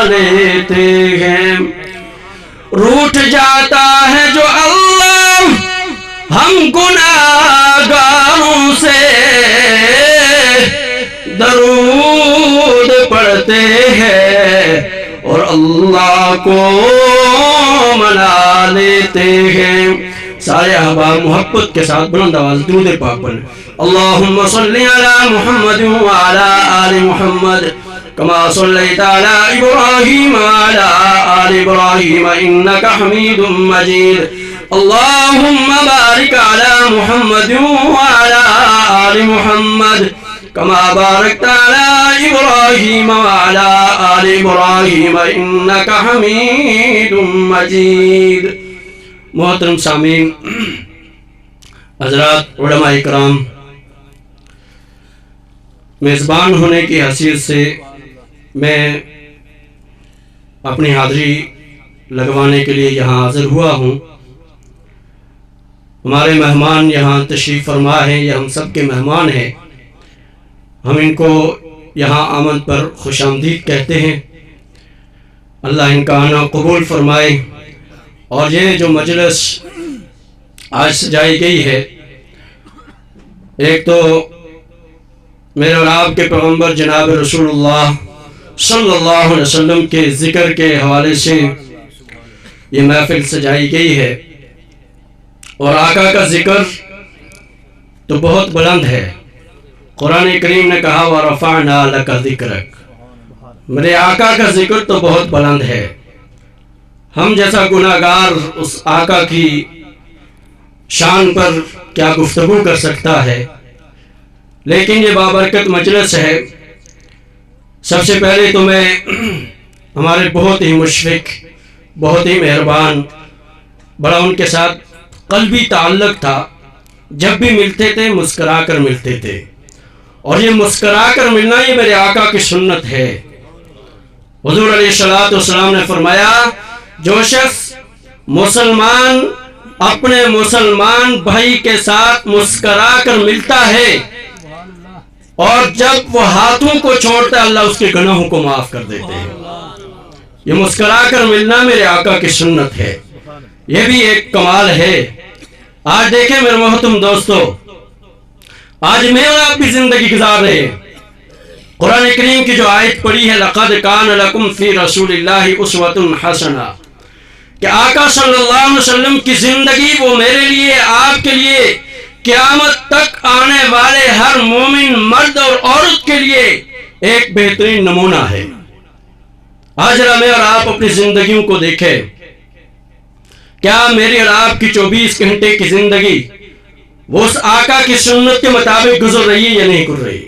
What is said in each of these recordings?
لیتے ہیں، روٹھ جاتا ہے جو اللہ ہم گناہگاروں سے درود پڑھتے ہیں اور اللہ کو منا لیتے ہیں۔ سارے احباب محبت کے ساتھ بلند آواز درود پاک پڑھیں۔ اللہم صلی علی محمد وعلی آل محمد كما صليت على إبراهيم وعلى آل إبراهيم إنك حميد مجيد اللهم بارك على محمد وعلى آل محمد كما باركت على إبراهيم وعلى آل إبراهيم إنك حميد مجيد۔ محترم سامعین، حضرات، علماء اکرام، میزبان ہونے کی حیثیت سے میں اپنی حاضری لگوانے کے لیے یہاں حاضر ہوا ہوں۔ ہمارے مہمان یہاں تشریف فرما ہیں، یہ ہم سب کے مہمان ہیں، ہم ان کو یہاں آمد پر خوش آمدید کہتے ہیں۔ اللہ ان کا آنا قبول فرمائے۔ اور یہ جو مجلس آج سجائی گئی ہے، ایک تو میرے اور آپ کے پیغمبر جناب رسول اللہ صلی اللہ علیہ وسلم کے ذکر کے حوالے سے یہ محفل سجائی گئی ہے، اور آقا کا ذکر تو بہت بلند ہے۔ قرآن کریم نے کہا وَرَفَعْنَا لَكَ ذِكْرَكَ، میرے آقا کا ذکر تو بہت بلند ہے۔ ہم جیسا گناہگار اس آقا کی شان پر کیا گفتگو کر سکتا ہے، لیکن یہ بابرکت مجلس ہے۔ سب سے پہلے تو میں ہمارے بہت ہی مشفق، بہت ہی مہربان، بڑا ان کے ساتھ قلبی تعلق تھا، جب بھی ملتے تھے مسکرا کر ملتے تھے، اور یہ مسکرا کر ملنا یہ میرے آقا کی سنت ہے۔ حضور علیہ السلام نے فرمایا جو شخص مسلمان اپنے مسلمان بھائی کے ساتھ مسکرا کر ملتا ہے اور جب وہ ہاتھوں کو چھوڑتا ہے اللہ اس کے گناہوں کو معاف کر دیتے ہیں۔ یہ مسکرا کر ملنا میرے آقا کی سنت ہے، یہ بھی ایک کمال ہے۔ آج دیکھیں میرے محترم دوستو، آج میں اور آپ بھی زندگی گزار رہے ہیں۔ قرآن کریم کی جو آیت پڑھی ہے لَقَدْ كَانَ لَكُمْ فِي رَسُولِ اللَّهِ أُسْوَةٌ حَسَنَةٌ، کہ آقا صلی اللہ علیہ وسلم کی زندگی وہ میرے لیے، آپ کے لیے، قیامت تک آنے والے ہر مومن مرد اور عورت کے لیے ایک بہترین نمونہ ہے۔ آج میں اور آپ اپنی زندگیوں کو دیکھیں، کیا میری اور آپ کی 24 گھنٹے کی زندگی وہ اس آقا کی سنت کے مطابق گزر رہی ہے یا نہیں گزر رہی؟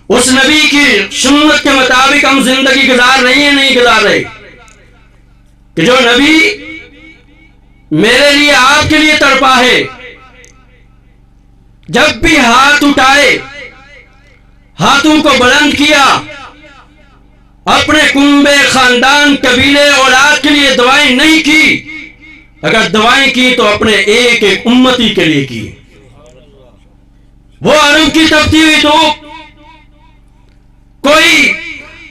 اس نبی کی سنت کے مطابق ہم زندگی گزار رہی ہیں نہیں گزار رہے؟ کہ جو نبی میرے لیے، آپ کے لیے تڑپا ہے، جب بھی ہاتھ اٹھائے، ہاتھوں کو بلند کیا، اپنے کنبے، خاندان، قبیلے، اولاد کے لیے دعائیں نہیں کی، اگر دعائیں کی تو اپنے ایک ایک امتی کے لیے کی۔ وہ عرب کی تپتی ہوئی دھوپ، کوئی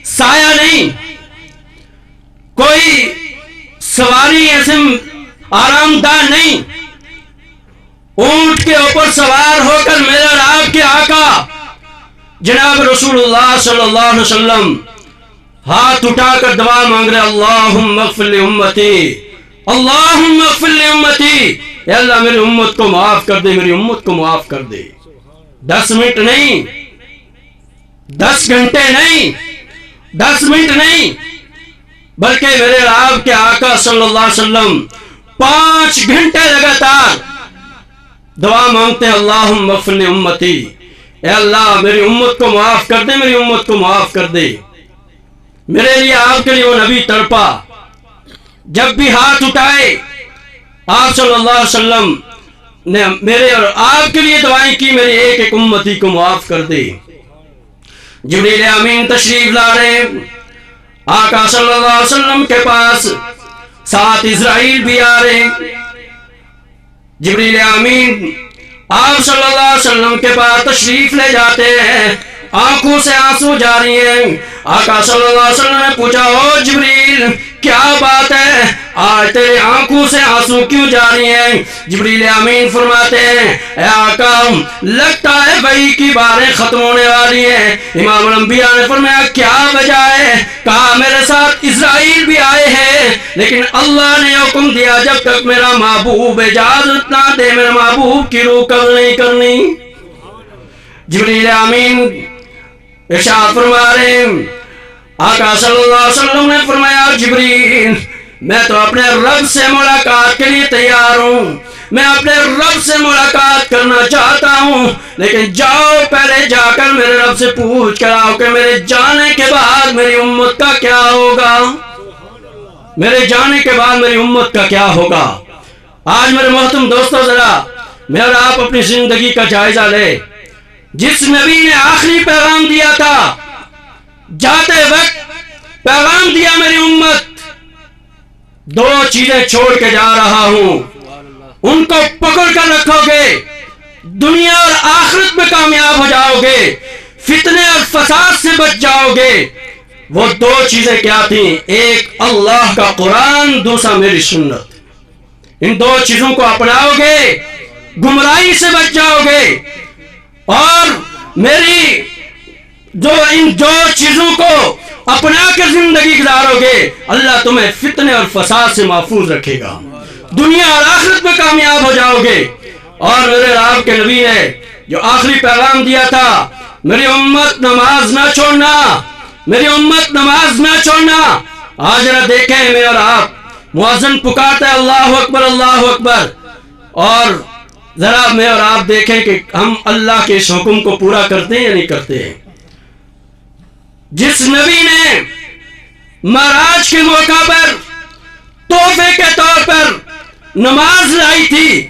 سایہ نہیں، کوئی سواری ایسے آرام دہ نہیں، اونٹ کے اوپر سوار ہو کر میرے اور آپ کے آقا جناب رسول اللہ صلی اللہ علیہ وسلم ہاتھ اٹھا کر دعا مانگ رہے اللہم اغفر لی امتی، اللہم اغفر لی امتی، اے اللہ میری امت کو معاف کر دے، میری امت کو معاف کر دے۔ 10 منٹ نہیں، 10 گھنٹے نہیں، 10 منٹ نہیں، بلکہ میرے آپ کے آقا صلی اللہ علیہ وسلم 5 گھنٹے لگاتار دعا مانگتے ہیں اللہم اغفر لی امتی، اے اللہ میری امت کو معاف کر دے، میری امت کو معاف کر دے۔ میرے لیے، آپ کے لیے وہ نبی تڑپا، جب بھی ہاتھ اٹھائے آپ صلی اللہ علیہ وسلم نے میرے اور آپ کے لیے دعائیں کی، میری ایک ایک امتی کو معاف کر دے۔ جبریل امین تشریف لا رہے ہیں آقا صلی اللہ علیہ وسلم کے پاس، ساتھ اسرائیل بھی آ رہے ہیں۔ جبریل امین آپ صلی اللہ علیہ وسلم کے پاس تشریف لے جاتے ہیں، آنکھوں سے آنسو جاری ہیں، آقا صلی اللہ علیہ وسلم نے پوچھا او جبریل کیا بات ہے آج تیرے آنکھوں سے آنسو کیوں جاری ہیں؟ جبریل امین فرماتے ہیں اے آقا لگتا ہے وحی کی باریں ختم ہونے والی ہیں۔ امام الانبیاء نے فرمایا کیا وجہ ہے؟ کہا میرے ساتھ اسرائیل بھی آئے ہیں لیکن اللہ نے حکم دیا جب تک میرا محبوب اجازت نہ دے میرے محبوب کی روح قبض نہیں کرنی۔ جبریل امین ارشاد فرما رہے ہیں آقا صلی اللہ علیہ وسلم نے فرمایا جبریل میں تو اپنے رب سے ملاقات کے لیے تیار ہوں، میں اپنے رب سے ملاقات کرنا چاہتا ہوں، لیکن جاؤ پہلے جا کر میرے رب سے پوچھ کر آؤ کہ میرے جانے کے بعد میری امت کا کیا ہوگا، میرے جانے کے بعد میری امت کا کیا ہوگا۔ آج میرے محترم دوستو ذرا میں اور آپ اپنی زندگی کا جائزہ لے، جس نبی نے آخری پیغام دیا تھا جاتے وقت پیغام دیا میری امت دو چیزیں چھوڑ کے جا رہا ہوں، ان کو پکڑ کر رکھو گے دنیا اور آخرت میں کامیاب ہو جاؤ گے، فتنے اور فساد سے بچ جاؤ گے۔ وہ دو چیزیں کیا تھیں؟ ایک اللہ کا قرآن، دوسرا میری سنت۔ ان دو چیزوں کو اپناؤ گے گمراہی سے بچ جاؤ گے، اور میری ان دو چیزوں کو اپنا کر زندگی گزارو گے اللہ تمہیں فتنے اور فساد سے محفوظ رکھے گا، دنیا اور آخرت میں کامیاب ہو جاؤ گے۔ اور میرے آپ کے نبی نے جو آخری پیغام دیا تھا میری امت نماز نہ چھوڑنا، میری امت نماز نہ چھوڑنا۔ آج ذرا دیکھیں میں اور آپ مؤذن پکارتا ہے اللہ اکبر اللہ اکبر، اور ذرا میں اور آپ دیکھیں کہ ہم اللہ کے اس حکم کو پورا کرتے ہیں یا نہیں کرتے ہیں۔ جس نبی نے معراج کے موقع پر تحفے کے طور پر نماز لائی تھی،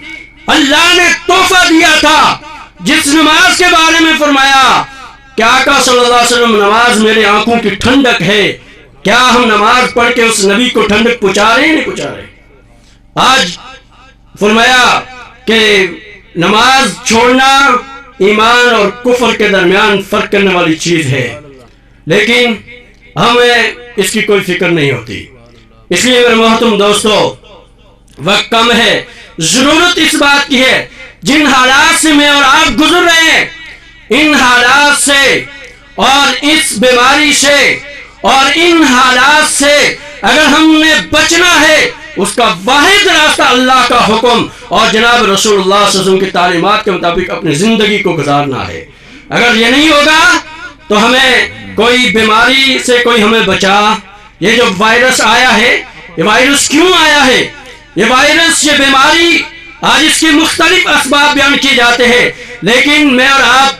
اللہ نے تحفہ دیا تھا، جس نماز کے بارے میں فرمایا کہ آقا صلی اللہ علیہ وسلم نماز میرے آنکھوں کی ٹھنڈک ہے، کیا ہم نماز پڑھ کے اس نبی کو ٹھنڈک پہنچا رہے ہیں نہیں پہنچا رہے؟ آج فرمایا کہ نماز چھوڑنا ایمان اور کفر کے درمیان فرق کرنے والی چیز ہے، لیکن ہمیں اس کی کوئی فکر نہیں ہوتی۔ اس لیے میرے محترم دوستو وقت کم ہے، ضرورت اس بات کی ہے جن حالات سے میں اور آپ گزر رہے ہیں، ان حالات سے اور اس بیماری سے اور ان حالات سے اگر ہم نے بچنا ہے اس کا واحد راستہ اللہ کا حکم اور جناب رسول اللہ صلی اللہ علیہ وسلم کی تعلیمات کے مطابق اپنی زندگی کو گزارنا ہے۔ اگر یہ نہیں ہوگا تو ہمیں کوئی بیماری سے کوئی ہمیں بچا۔ یہ جو وائرس آیا ہے، یہ وائرس کیوں آیا ہے؟ یہ وائرس، یہ بیماری، آج اس کی مختلف اسباب بیان کیے جاتے ہیں، لیکن میں اور آپ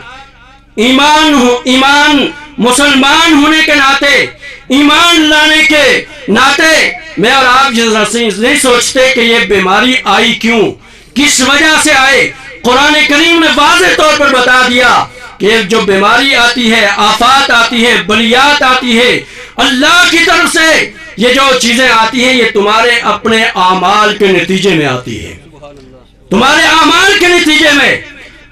ایمان مسلمان ہونے کے ناطے، ایمان لانے کے ناطے میں اور آپ نہیں سوچتے کہ یہ بیماری آئی کیوں، کس وجہ سے آئے۔ قرآن کریم نے واضح طور پر بتا دیا کہ جو بیماری آتی ہے، آفات آتی ہے، بلیات آتی ہے، اللہ کی طرف سے یہ جو چیزیں آتی ہیں یہ تمہارے اپنے اعمال کے نتیجے میں آتی ہے، تمہارے اعمال کے نتیجے میں۔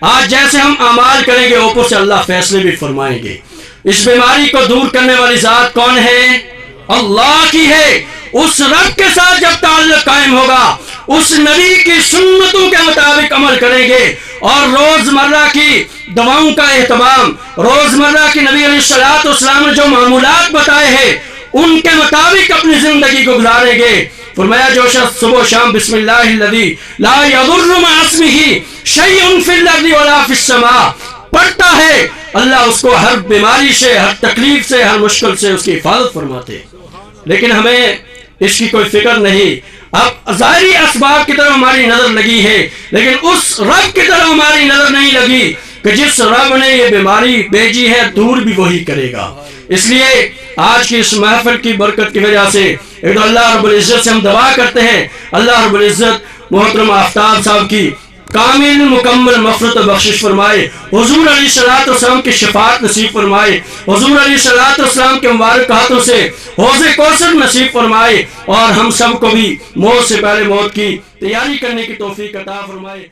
آج جیسے ہم اعمال کریں گے اوپر سے اللہ فیصلے بھی فرمائیں گے۔ اس بیماری کو دور کرنے والی ذات کون ہے؟ اللہ کی ہے۔ اس رب کے ساتھ جب تعلق قائم ہوگا، اس نبی کی سنتوں کے مطابق عمل کریں گے اور روزمرہ کی دواؤں کا اہتمام، روزمرہ کی نبی علیہ السلام نے جو معمولات بتائے ہیں ان کے مطابق اپنی زندگی کو گزاریں گے۔ فرمایا جو شخص صبح و شام بسم اللہ الذی لا یضر مع اسمہ شیء فی الارض ولا فی السماء پڑھتا ہے، اللہ اس کو ہر بیماری سے، ہر تکلیف سے، ہر مشکل سے اس کی حفاظت فرماتے۔ لیکن ہمیں اس کی کوئی فکر نہیں۔ اب ظاہری اسباب کی طرف ہماری نظر لگی ہے، لیکن اس رب کی طرف ہماری نظر نہیں لگی کہ جس رب نے یہ بیماری بھیجی ہے دور بھی وہی کرے گا۔ اس لیے آج کی اس محفل کی برکت کی وجہ سے ایک تو اللہ رب العزت سے ہم دعا کرتے ہیں اللہ رب العزت محترم آفتاب صاحب کی کامل مکمل مغفرت و بخشش فرمائے، حضور علیہ السلام کی شفاعت نصیب فرمائے، حضور علیہ السلام کے مبارک ہاتھوں سے حوض کوثر نصیب فرمائے، اور ہم سب کو بھی موت سے پہلے موت کی تیاری کرنے کی توفیق عطا فرمائے۔